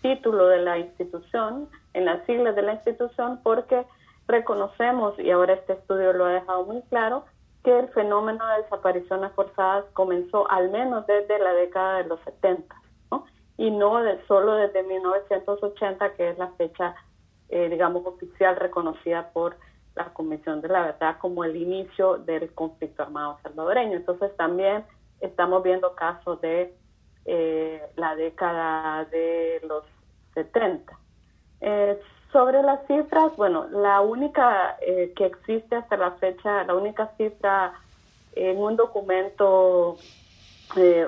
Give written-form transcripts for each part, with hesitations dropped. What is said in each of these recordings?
título de la institución, en las siglas de la institución, porque reconocemos, y ahora este estudio lo ha dejado muy claro, que el fenómeno de desapariciones forzadas comenzó al menos desde la década de los 70, ¿no? Y no solo desde 1980, que es la fecha, digamos, oficial reconocida por la Comisión de la Verdad como el inicio del conflicto armado salvadoreño. Entonces también estamos viendo casos de la década de los 70. Sobre las cifras, bueno, la única que existe hasta la fecha, la única cifra en un documento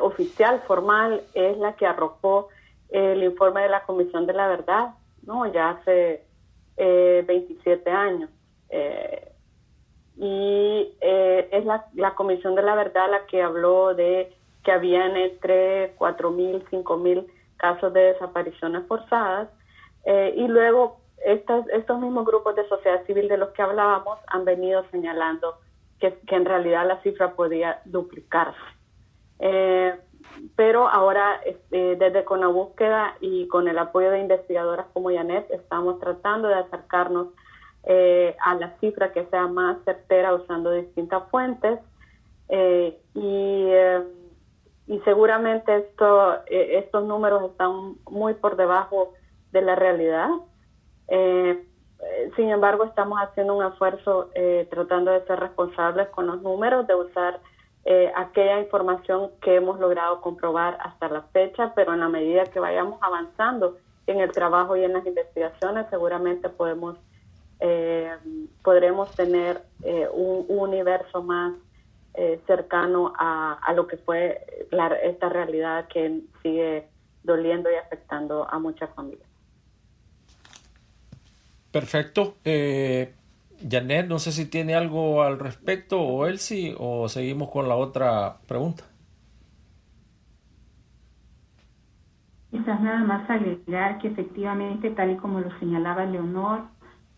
oficial, formal, es la que arrojó el informe de la Comisión de la Verdad, ¿no? Ya hace 27 años. Es la Comisión de la Verdad la que habló de que habían entre 4.000, 5.000 casos de desapariciones forzadas, y luego estos mismos grupos de sociedad civil de los que hablábamos han venido señalando que en realidad la cifra podía duplicarse. Pero ahora desde Conabúsqueda y con el apoyo de investigadoras como Janet estamos tratando de acercarnos a la cifra que sea más certera usando distintas fuentes, y seguramente estos números están muy por debajo de la realidad. Sin embargo, estamos haciendo un esfuerzo tratando de ser responsables con los números, de usar aquella información que hemos logrado comprobar hasta la fecha, pero en la medida que vayamos avanzando en el trabajo y en las investigaciones, seguramente podremos tener un universo más cercano a lo que fue esta realidad que sigue doliendo y afectando a muchas familias. Perfecto. Janet, no sé si tiene algo al respecto, o Elsie, o seguimos con la otra pregunta. Quizás nada más agregar que efectivamente, tal y como lo señalaba Leonor,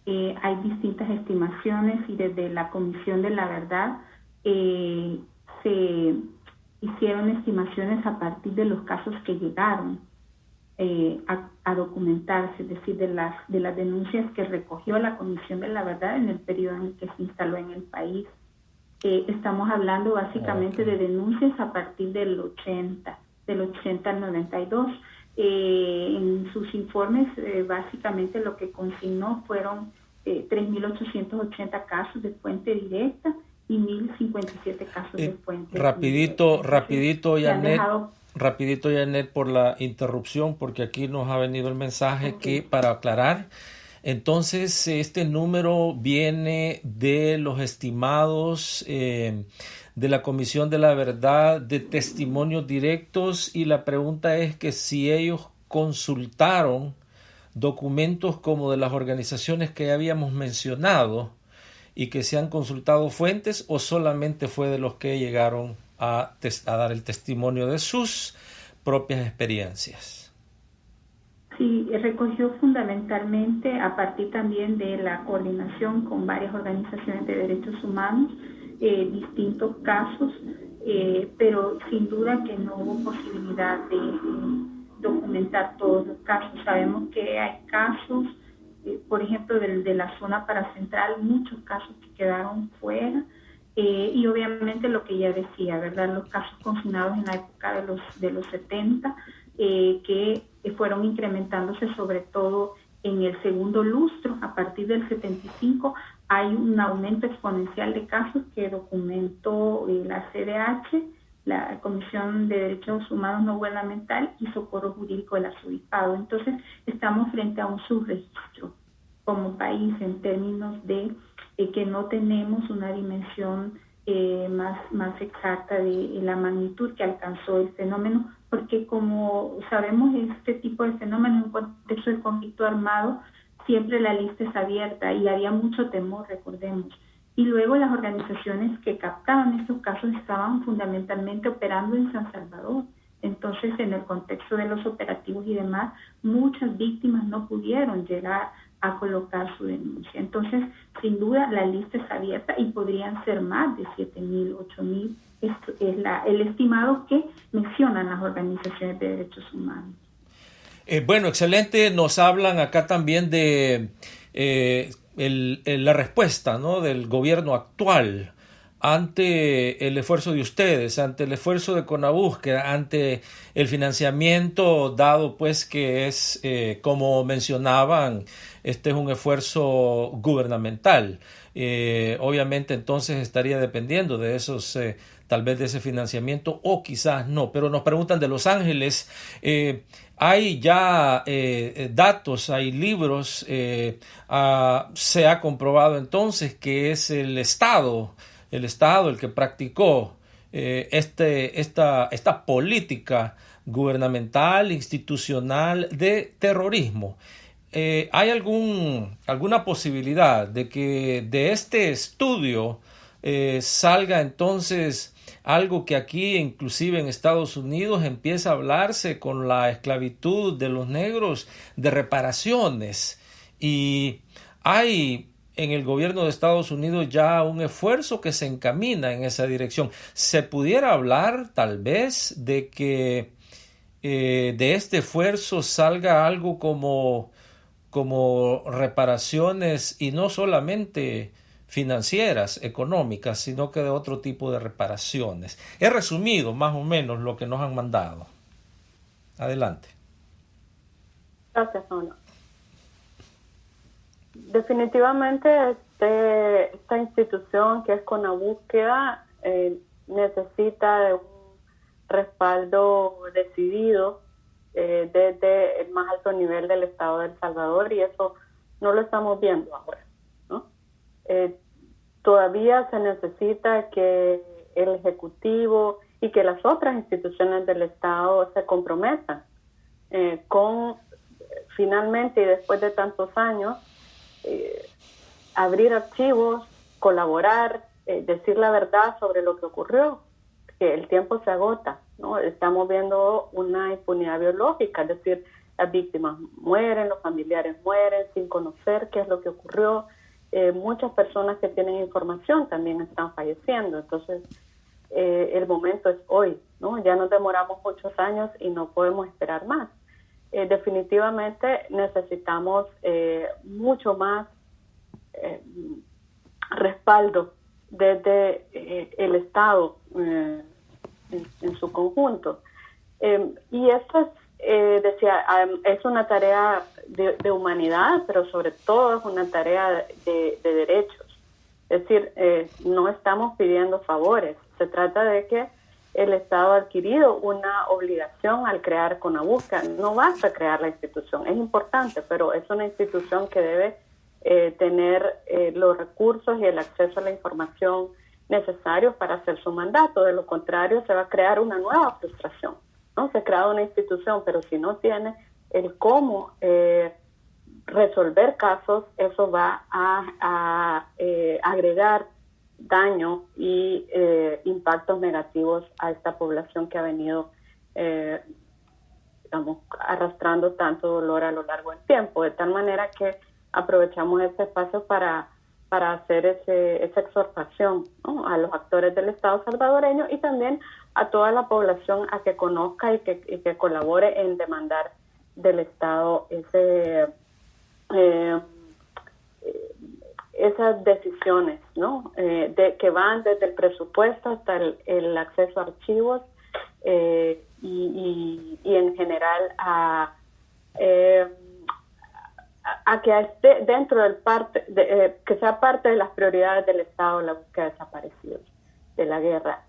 hay distintas estimaciones y desde la Comisión de la Verdad se hicieron estimaciones a partir de los casos que llegaron a documentarse, es decir, de las denuncias que recogió la Comisión de la Verdad en el periodo en el que se instaló en el país. Estamos hablando básicamente de denuncias a partir del 80 al 92. En sus informes, básicamente lo que consignó fueron 3.880 casos de fuente directa y 1.057 casos de fuente indirecta. Rapidito, Janet, por la interrupción, porque aquí nos ha venido el mensaje que, para aclarar, entonces este número viene de los estimados de la Comisión de la Verdad de testimonios directos, y la pregunta es que si ellos consultaron documentos como de las organizaciones que habíamos mencionado y que se han consultado fuentes, o solamente fue de los que llegaron a dar el testimonio de sus propias experiencias. Sí, recogió fundamentalmente a partir también de la coordinación con varias organizaciones de derechos humanos, distintos casos, pero sin duda que no hubo posibilidad de documentar todos los casos. Sabemos que hay casos, por ejemplo, de la zona paracentral, muchos casos que quedaron fuera, y obviamente lo que ya decía, ¿verdad? Los casos consignados en la época de los 70, que fueron incrementándose sobre todo en el segundo lustro. A partir del 75 hay un aumento exponencial de casos que documentó la CDH, la Comisión de Derechos Humanos No Gubernamental, y Socorro Jurídico del Arzobispado. Entonces estamos frente a un subregistro como país en términos de que no tenemos una dimensión más exacta de la magnitud que alcanzó el fenómeno, porque como sabemos, este tipo de fenómeno en un contexto de conflicto armado, siempre la lista es abierta y había mucho temor, recordemos. Y luego las organizaciones que captaban estos casos estaban fundamentalmente operando en San Salvador. Entonces, en el contexto de los operativos y demás, muchas víctimas no pudieron llegar a colocar su denuncia. Entonces, sin duda, la lista es abierta y podrían ser más de 7.000, 8.000. Esto es el estimado que mencionan las organizaciones de derechos humanos. Bueno, excelente. Nos hablan acá también de la respuesta, ¿no?, del gobierno actual ante el esfuerzo de ustedes, ante el esfuerzo de Conabúsqueda, ante el financiamiento dado, pues que es, como mencionaban, este es un esfuerzo gubernamental. Obviamente entonces estaría dependiendo de esos, tal vez de ese financiamiento o quizás no. Pero nos preguntan de Los Ángeles, hay ya datos, hay libros, se ha comprobado entonces que es el Estado el que practicó esta política gubernamental, institucional de terrorismo. ¿Hay alguna posibilidad de que de este estudio salga entonces algo que aquí, inclusive en Estados Unidos, empieza a hablarse con la esclavitud de los negros, de reparaciones? Y hay en el gobierno de Estados Unidos ya un esfuerzo que se encamina en esa dirección. ¿Se pudiera hablar tal vez de que de este esfuerzo salga algo como reparaciones, y no solamente financieras, económicas, sino que de otro tipo de reparaciones? He resumido más o menos lo que nos han mandado. Adelante. Gracias, Ana. Definitivamente esta institución que es Conabúsqueda necesita de un respaldo decidido desde el más alto nivel del Estado de El Salvador, y eso no lo estamos viendo ahora, ¿no? Todavía se necesita que el Ejecutivo y que las otras instituciones del Estado se comprometan con finalmente, y después de tantos años, abrir archivos, colaborar, decir la verdad sobre lo que ocurrió, que el tiempo se agota, ¿no? Estamos viendo una impunidad biológica, es decir, las víctimas mueren, los familiares mueren sin conocer qué es lo que ocurrió. Muchas personas que tienen información también están falleciendo. Entonces, el momento es hoy, ¿no? Ya nos demoramos muchos años y no podemos esperar más. Definitivamente necesitamos mucho más respaldo desde el Estado en su conjunto. Y esto es una tarea de humanidad, pero sobre todo es una tarea de derechos. Es decir, no estamos pidiendo favores. Se trata de que el Estado ha adquirido una obligación al crear Conabúsqueda. No basta crear la institución, es importante, pero es una institución que debe tener los recursos y el acceso a la información necesarios para hacer su mandato. De lo contrario, se va a crear una nueva frustración, ¿no? Se ha creado una institución, pero si no tiene el cómo resolver casos, eso va a agregar daño y impactos negativos a esta población que ha venido arrastrando tanto dolor a lo largo del tiempo, de tal manera que aprovechamos este espacio para hacer esa exhortación, ¿no?, a los actores del Estado salvadoreño y también a toda la población a que conozca y que colabore en demandar del Estado esas decisiones, ¿no?, que van desde el presupuesto hasta el acceso a archivos y en general a que esté dentro del que sea parte de las prioridades del Estado la búsqueda de desaparecidos de la guerra.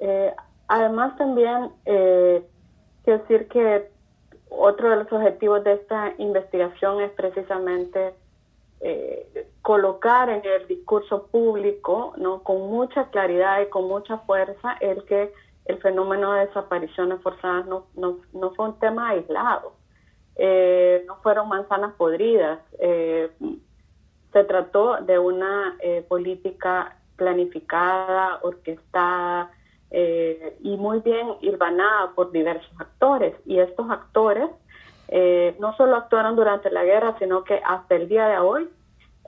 Además también quiero decir que otro de los objetivos de esta investigación es precisamente colocar en el discurso público, ¿no?, con mucha claridad y con mucha fuerza el que el fenómeno de desapariciones forzadas no fue un tema aislado. No fueron manzanas podridas, se trató de una política planificada, orquestada y muy bien hilvanada por diversos actores, y estos actores no solo actuaron durante la guerra, sino que hasta el día de hoy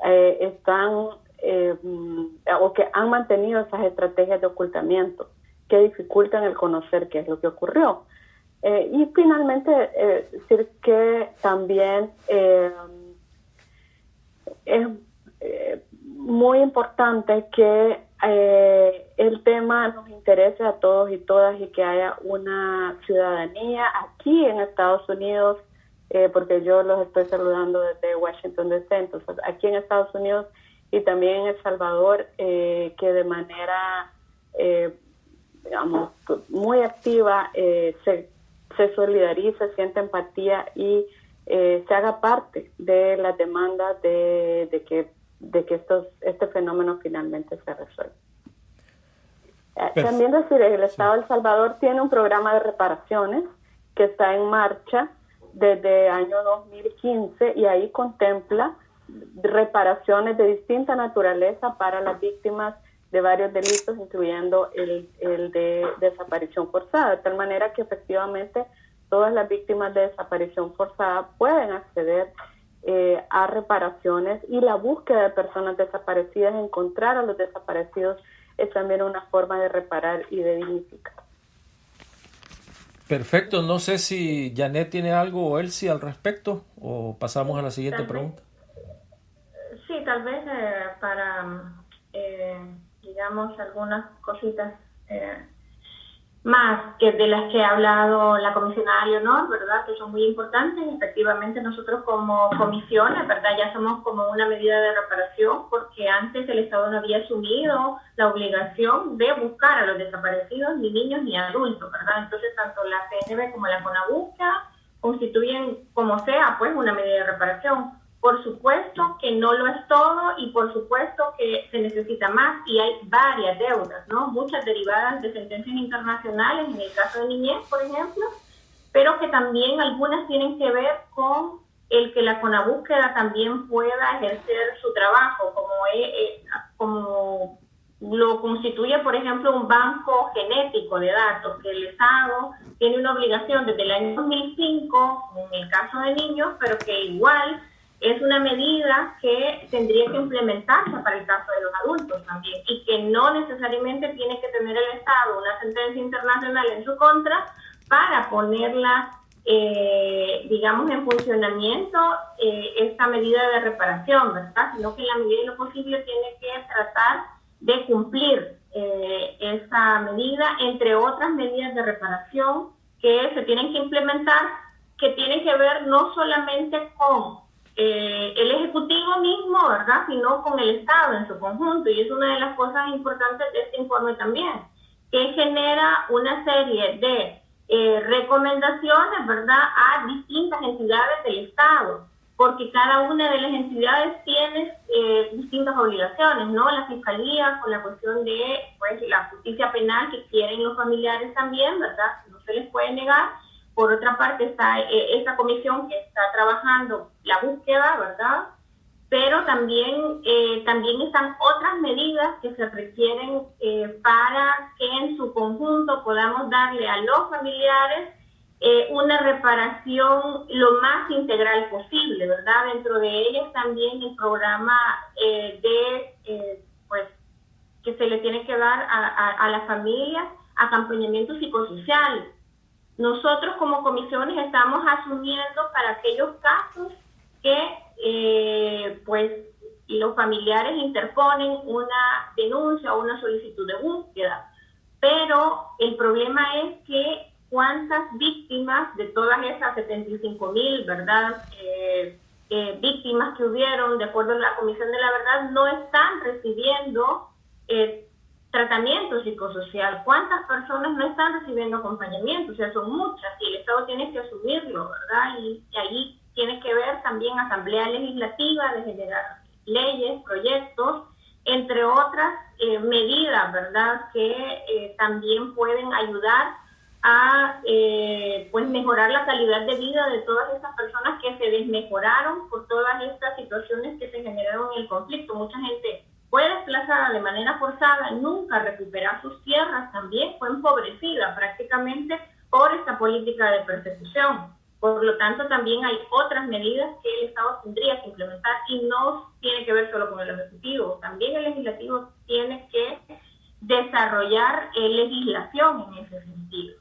están o que han mantenido esas estrategias de ocultamiento que dificultan el conocer qué es lo que ocurrió. Y finalmente, decir que también es muy importante que el tema nos interese a todos y todas y que haya una ciudadanía aquí en Estados Unidos, porque yo los estoy saludando desde Washington DC, entonces aquí en Estados Unidos y también en El Salvador, que de manera, digamos, muy activa se solidarice, siente empatía y se haga parte de las demandas de que este fenómeno finalmente se resuelva. También decir, el Estado de El Salvador tiene un programa de reparaciones que está en marcha desde el año 2015 y ahí contempla reparaciones de distinta naturaleza para las víctimas de varios delitos, incluyendo el de desaparición forzada, de tal manera que efectivamente todas las víctimas de desaparición forzada pueden acceder a reparaciones, y la búsqueda de personas desaparecidas, encontrar a los desaparecidos, es también una forma de reparar y de dignificar. Perfecto, no sé si Janet tiene algo o Elsie al respecto, o pasamos a la siguiente pregunta. Sí, tal vez para, digamos, algunas cositas más que de las que ha hablado la comisionada Leonor, ¿verdad? Que son muy importantes. Efectivamente, nosotros como comisiones, ¿verdad? Ya somos como una medida de reparación, porque antes el Estado no había asumido la obligación de buscar a los desaparecidos, ni niños ni adultos, ¿verdad? Entonces, tanto la CNB como la CONABUSCA constituyen, como sea, pues, una medida de reparación. Por supuesto que no lo es todo y por supuesto que se necesita más, y hay varias deudas, ¿no? Muchas derivadas de sentencias internacionales, en el caso de niñez, por ejemplo, pero que también algunas tienen que ver con el que la CONABUSQUEDA también pueda ejercer su trabajo, como lo constituye, por ejemplo, un banco genético de datos, que el Estado tiene una obligación desde el año 2005, en el caso de niños, pero que igual es una medida que tendría que implementarse para el caso de los adultos también, y que no necesariamente tiene que tener el Estado una sentencia internacional en su contra para ponerla, digamos, en funcionamiento esta medida de reparación, ¿verdad? Sino que en la medida de lo posible tiene que tratar de cumplir esa medida, entre otras medidas de reparación que se tienen que implementar, que tienen que ver no solamente con el Ejecutivo mismo, ¿verdad?, sino con el Estado en su conjunto, y es una de las cosas importantes de este informe también, que genera una serie de recomendaciones, ¿verdad?, a distintas entidades del Estado, porque cada una de las entidades tiene distintas obligaciones, ¿no? La Fiscalía con la cuestión de, pues, la justicia penal que quieren los familiares también, ¿verdad?, no se les puede negar. Por otra parte está esta comisión que está trabajando la búsqueda, ¿verdad? Pero también están otras medidas que se requieren para que en su conjunto podamos darle a los familiares una reparación lo más integral posible, ¿verdad? Dentro de ellas también el programa pues, que se le tiene que dar a las familias, acompañamiento psicosocial. Nosotros como comisiones estamos asumiendo para aquellos casos que pues los familiares interponen una denuncia o una solicitud de búsqueda, pero el problema es que cuántas víctimas de todas esas 75,000, ¿verdad?, víctimas que hubieron, de acuerdo a la Comisión de la Verdad, no están recibiendo tratamiento psicosocial. ¿Cuántas personas no están recibiendo acompañamiento? O sea, son muchas, y el Estado tiene que asumirlo, ¿verdad? Y ahí tiene que ver también Asamblea Legislativa de generar leyes, proyectos, entre otras medidas, ¿verdad?, que también pueden ayudar a pues mejorar la calidad de vida de todas estas personas que se desmejoraron por todas estas situaciones que se generaron en el conflicto. Mucha gente fue desplazada de manera forzada, nunca recuperar sus tierras, también fue empobrecida prácticamente por esta política de persecución. Por lo tanto, también hay otras medidas que el Estado tendría que implementar, y no tiene que ver solo con el Ejecutivo. También el Legislativo tiene que desarrollar legislación en ese sentido.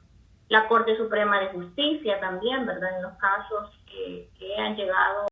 la Corte Suprema de Justicia también, ¿verdad? En los casos que han llegado